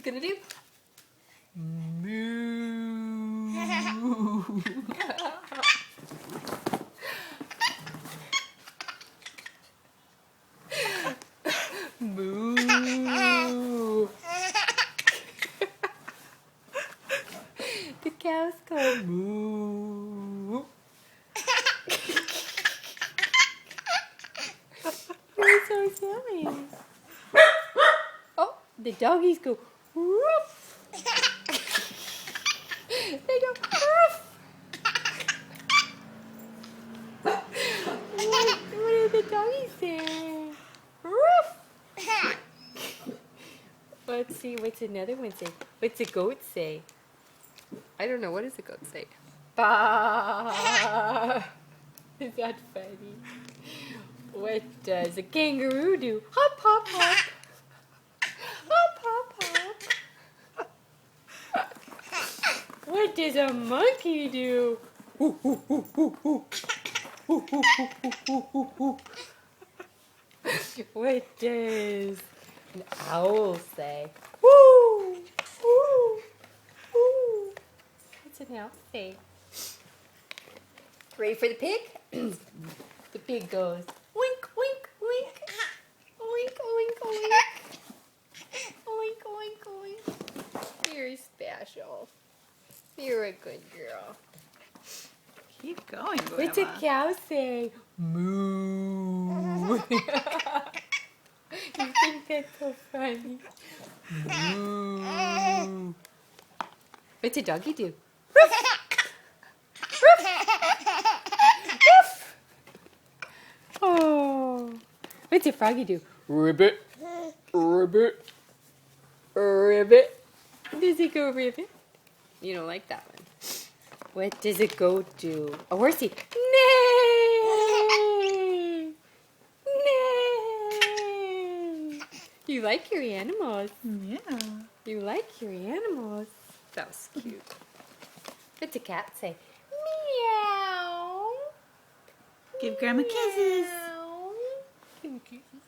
gonna do? Moo. Moo. The cows go moo. You're so silly. Oh, the doggies go woof. They go woof. What do the doggies say? Woof. Let's see, what's another one say? What's a goat say? I don't know, what does a goat say? Bah! Is that funny? What does a kangaroo do? Hop, hop, hop. Hop, hop, hop. What does a monkey do? Hoo, hoo, hoo, hoo, hoo. Hoo, hoo, hoo, hoo, hoo, hoo. What does an owl say? Woo! Woo! Woo! What's an owl say? Ready for the pig? The pig goes wink, wink, wink. Oink, oink, oink. Oink, oink, oink. You're special. You're a good girl. Keep going, Grandma. What's a cow say? Moo. You think that's so funny? Moo. What's a doggy do? Ruff. Ruff. Ruff. Oh. What's a froggy do? Ribbit. Ribbit. Ribbit. Does it go ribbit? You don't like that one. What does a goat do? A horsey. Neigh. Neigh. You like your animals. Yeah. You like your animals. That was cute. What's a cat say? Meow. Give Grandma kisses. Meow. Give me kisses.